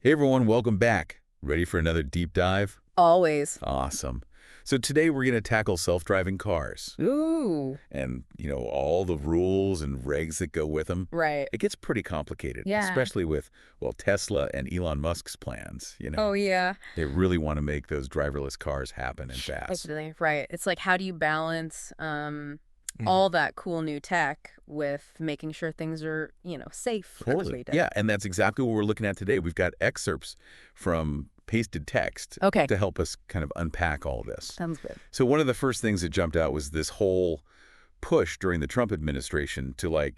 Hey everyone, welcome back. Ready for another deep dive? Always. Awesome. So today we're going to tackle self-driving cars Ooh. and, all the rules and regs that go with them. Right. It gets pretty complicated, Yeah. especially with, Tesla and Elon Musk's plans, Oh, yeah. They really want to make those driverless cars happen and fast. Definitely. Right. It's like, how do you balance Mhm. all that cool new tech with making sure things are, safe for Totally. everybody to. Yeah, and that's exactly what we're looking at today. We've got excerpts from pasted text Okay. to help us kind of unpack all this. Sounds good. So one of the first things that jumped out was this whole push during the Trump administration to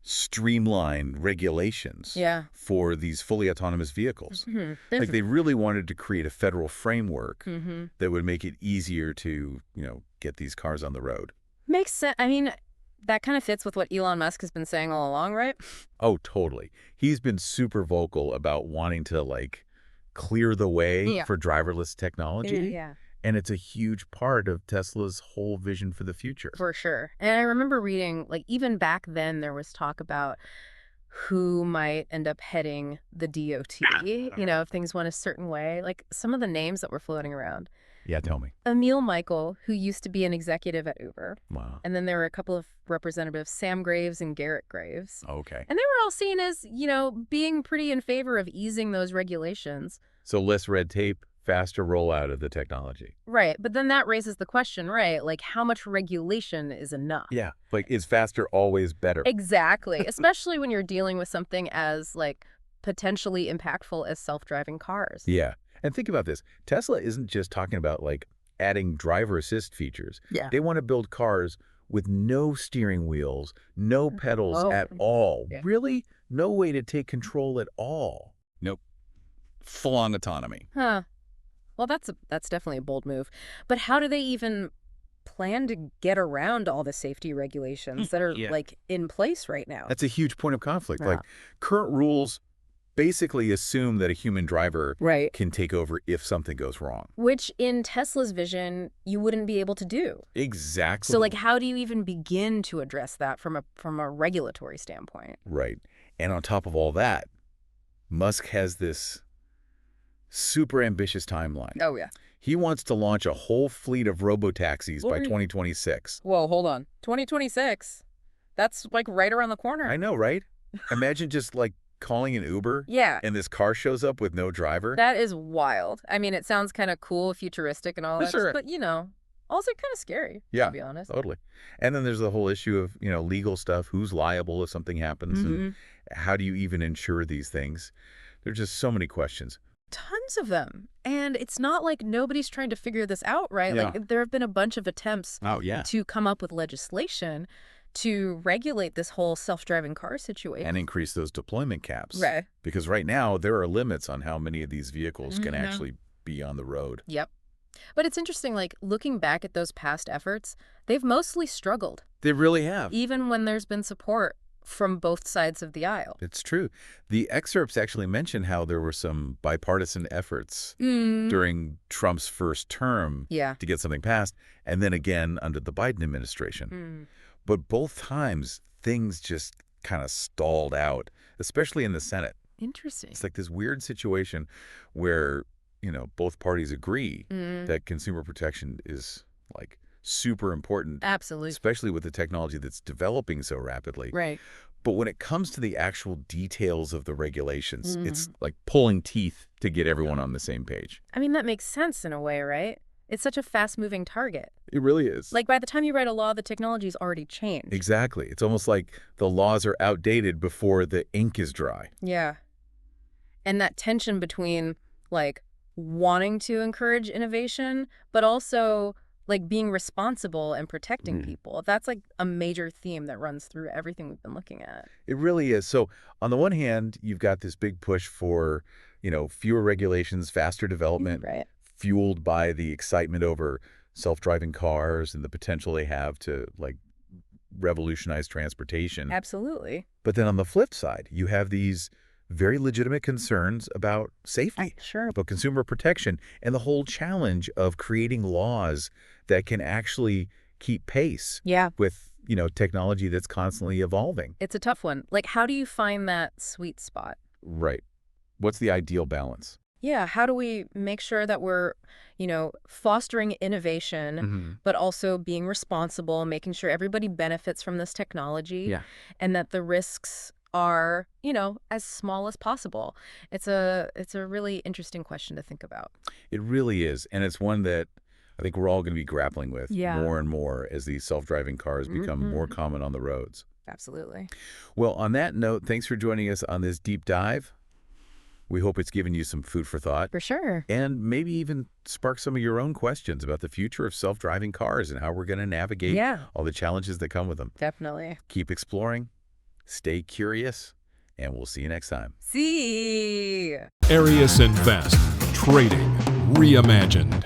streamline regulations Yeah. for these fully autonomous vehicles. Like they really wanted to create a federal framework that would make it easier to, get these cars on the road. Makes sense. I mean, that kind of fits with what Elon Musk has been saying all along, right? Oh, totally. He's been super vocal about wanting to clear the way Yeah. for driverless technology. Yeah. And it's a huge part of Tesla's whole vision for the future. For sure. And I remember reading, even back then, there was talk about who might end up heading the DOT, if things went a certain way. Like some of the names that were floating around. Yeah, tell me. Emil Michael, who used to be an executive at Uber. Wow. And then there were a couple of representatives, Sam Graves and Garrett Graves. Okay. And they were all seen as, being pretty in favor of easing those regulations. So less red tape, faster rollout of the technology. Right. But then that raises the question, right? Like, how much regulation is enough? Yeah. Is faster always better? Exactly. Especially when you're dealing with something as, potentially impactful as self-driving cars. Yeah. And think about this. Tesla isn't just talking about, adding driver assist features. Yeah. They want to build cars with no steering wheels, no pedals at all. Yeah. Really? No way to take control at all. Nope. Full-on autonomy. Huh. Well, that's definitely a bold move. But how do they even plan to get around all the safety regulations that are, Yeah. in place right now? That's a huge point of conflict. Yeah. Current rules basically assume that a human driver Right. can take over if something goes wrong. Which, in Tesla's vision, you wouldn't be able to do. Exactly. So, how do you even begin to address that from a regulatory standpoint? Right. And on top of all that, Musk has this super ambitious timeline. Oh, yeah. He wants to launch a whole fleet of robotaxis by What? 2026. Whoa, hold on. 2026? That's, right around the corner. I know, right? Imagine just calling an Uber Yeah. and this car shows up with no driver. That is wild. I mean, it sounds kind of cool, futuristic and all that, Sure. but, also kind of scary, Yeah, to be honest. totally. And then there's the whole issue of, legal stuff. Who's liable if something happens? And how do you even insure these things? There's just so many questions. Tons of them. And it's not like nobody's trying to figure this out, right? Yeah. There have been a bunch of attempts Oh, yeah. to come up with legislation to regulate this whole self-driving car situation. And increase those deployment caps. Right. Because right now, there are limits on how many of these vehicles can Mhm. actually be on the road. Yep. But it's interesting, looking back at those past efforts, they've mostly struggled, They really have. even when there's been support from both sides of the aisle. It's true. The excerpts actually mention how there were some bipartisan efforts Mm. during Trump's first term Yeah. to get something passed, and then again under the Biden administration. Mm. But both times, things just kind of stalled out, especially in the Senate. Interesting. It's like this weird situation where, both parties agree Mm. that consumer protection is, super important, Absolutely. especially with the technology that's developing so rapidly. Right. But when it comes to the actual details of the regulations, it's like pulling teeth to get everyone on the same page. I mean, that makes sense in a way, right? It's such a fast-moving target. It really is. By the time you write a law, the technology's already changed. Exactly. It's almost like the laws are outdated before the ink is dry. Yeah. And that tension between, wanting to encourage innovation, but also, being responsible and protecting people. That's, a major theme that runs through everything we've been looking at. It really is. So on the one hand, you've got this big push for, fewer regulations, faster development, Right. fueled by the excitement over self-driving cars and the potential they have to, revolutionize transportation. Absolutely. But then on the flip side, you have these very legitimate concerns about safety, Sure. about consumer protection, and the whole challenge of creating laws that can actually keep pace Yeah. with, technology that's constantly evolving. It's a tough one. How do you find that sweet spot? Right. What's the ideal balance? Yeah, how do we make sure that we're, fostering innovation, but also being responsible, making sure everybody benefits from this technology, Yeah. and that the risks are, as small as possible? It's a really interesting question to think about. It really is, and it's one that I think we're all going to be grappling with Yeah. more and more as these self-driving cars become more common on the roads. Absolutely. Well, on that note, thanks for joining us on this deep dive. We hope it's given you some food for thought. For sure. And maybe even spark some of your own questions about the future of self-driving cars and how we're going to navigate all the challenges that come with them. Definitely. Keep exploring, stay curious, and we'll see you next time. See. Arieous Invest. Trading reimagined.